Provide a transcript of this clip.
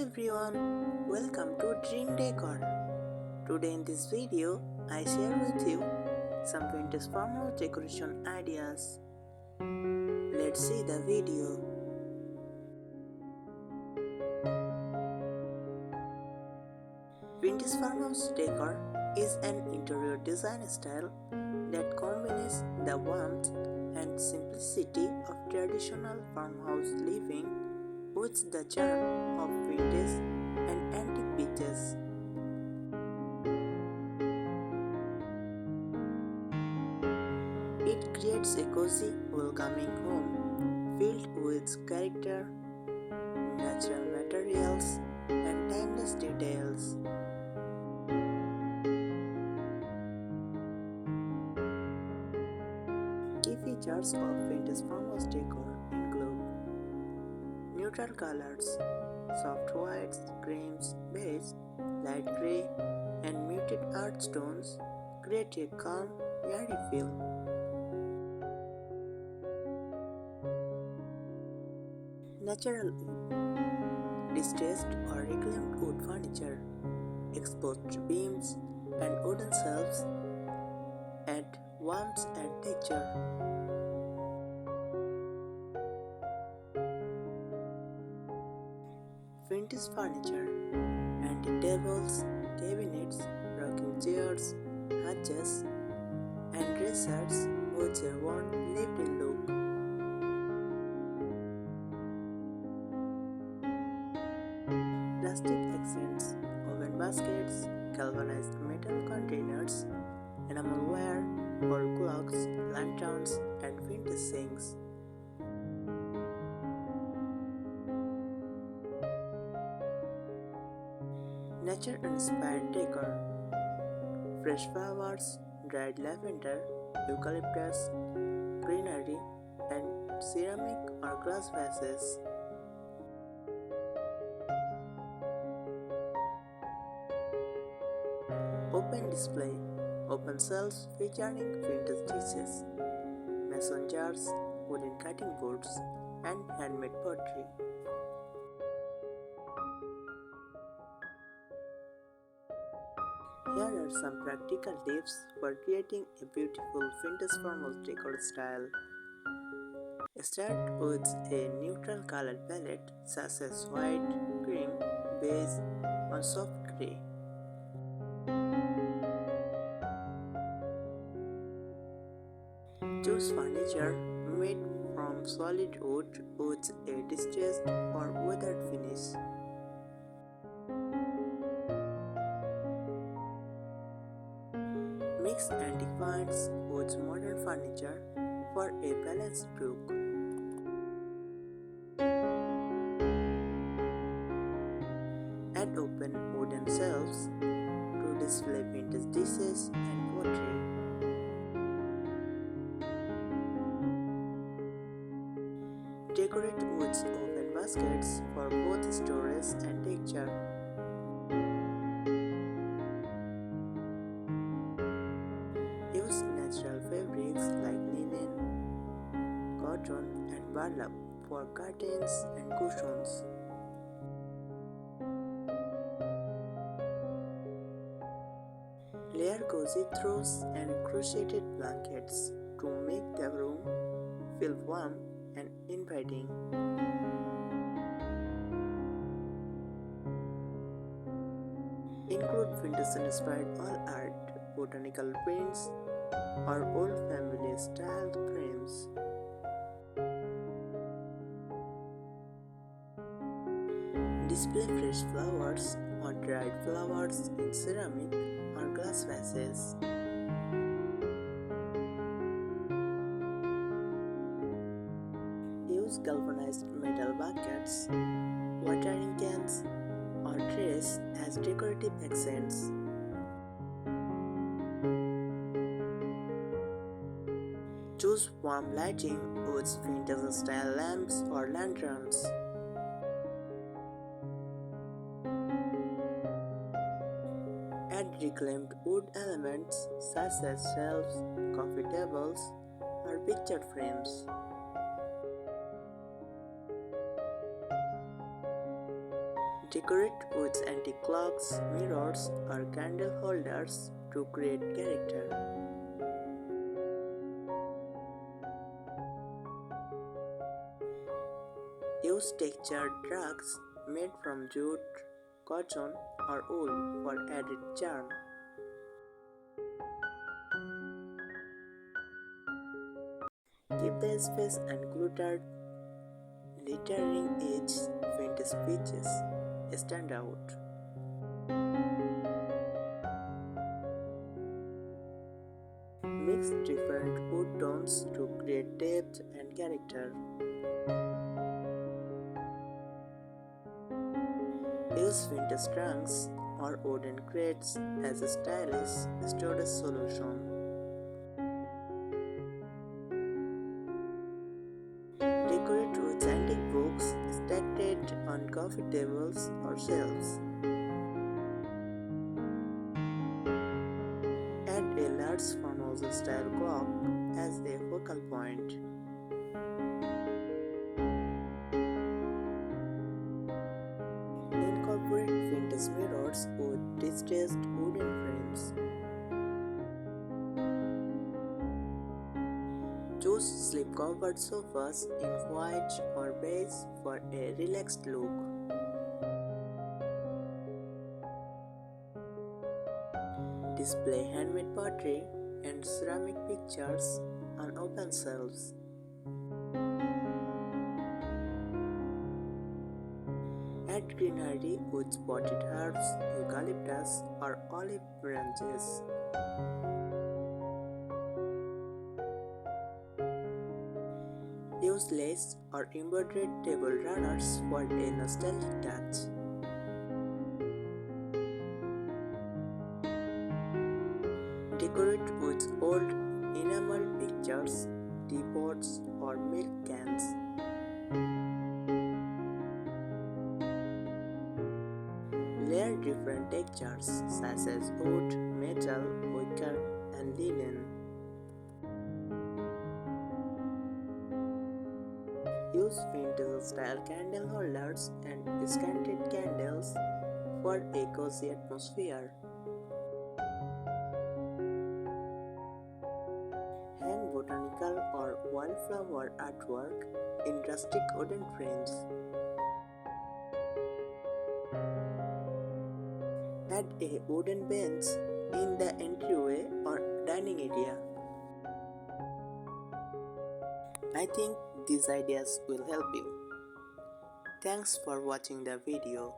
everyone, welcome to Dream Decor. Today in this video, I share with you some vintage farmhouse decoration ideas. Let's see the video. Vintage farmhouse decor is an interior design style that combines the warmth and simplicity of traditional farmhouse living with the charm of vintage and antique pieces. It creates a cozy, welcoming home filled with character, natural materials, and timeless details. Key features of vintage farmhouse decor include neutral colors, soft whites, creams, beige, light grey, and muted earth tones create a calm, airy feel. Natural wood, distressed or reclaimed wood furniture, exposed beams, and wooden shelves add warmth and texture. Vintage furniture, antique tables, cabinets, rocking chairs, hutches, and dressers with a worn lived-in look. Rustic accents, oven baskets, galvanized metal containers, enamelware, wall clocks, lanterns, and vintage sinks. Nature-inspired decor, fresh flowers, dried lavender, eucalyptus, greenery, and ceramic or glass vases. Open display, open shelves featuring vintage dishes, mason jars, wooden cutting boards, and handmade pottery. Here are some practical tips for creating a beautiful vintage farmhouse decor style. Start with a neutral color palette such as white, cream, beige, or soft grey. Choose furniture made from solid wood with a distressed or weathered finish. Mix antique finds with modern furniture for a balanced look. Add open wooden shelves to display vintage dishes and pottery. Decorate with open baskets for both storage and texture. Use natural fabrics like linen, cotton, and burlap for curtains and cushions. Layer cozy throws and crocheted blankets to make the room feel warm and inviting. Include vintage-inspired wall art, botanical prints, or old family-style frames. Display fresh flowers or dried flowers in ceramic or glass vases. Use galvanized metal buckets, watering cans, or trays as decorative accents. Choose warm lighting with vintage-style lamps or lanterns. Add reclaimed wood elements such as shelves, coffee tables, or picture frames. Decorate with antique clocks, mirrors, or candle holders to create character. Use textured rugs made from jute, cotton, or wool for added charm. Keep the space uncluttered, littering each vintage pieces stand out. Mix different wood tones to create depth and character. Use vintage trunks or wooden crates as a stylish storage solution. Decorate with antique books stacked on coffee tables or shelves. Add a large farmhouse style clock as a focal point. Incorporate vintage mirrors with distressed wooden frames. Choose slip-covered sofas in white or beige for a relaxed look. Display handmade pottery and ceramic pictures on open shelves. Add greenery with potted herbs, eucalyptus, or olive branches. Use lace or embroidered table runners for a nostalgic touch. Decorate with old enamel pictures, teapots, or milk cans. Layer different textures such as wood, metal, wicker, and linen. Use vintage style candle holders and scented candles for a cozy atmosphere. Hang botanical or wildflower artwork in rustic wooden frames. Add a wooden bench in the entryway or dining area. I think these ideas will help you. Thanks for watching the video.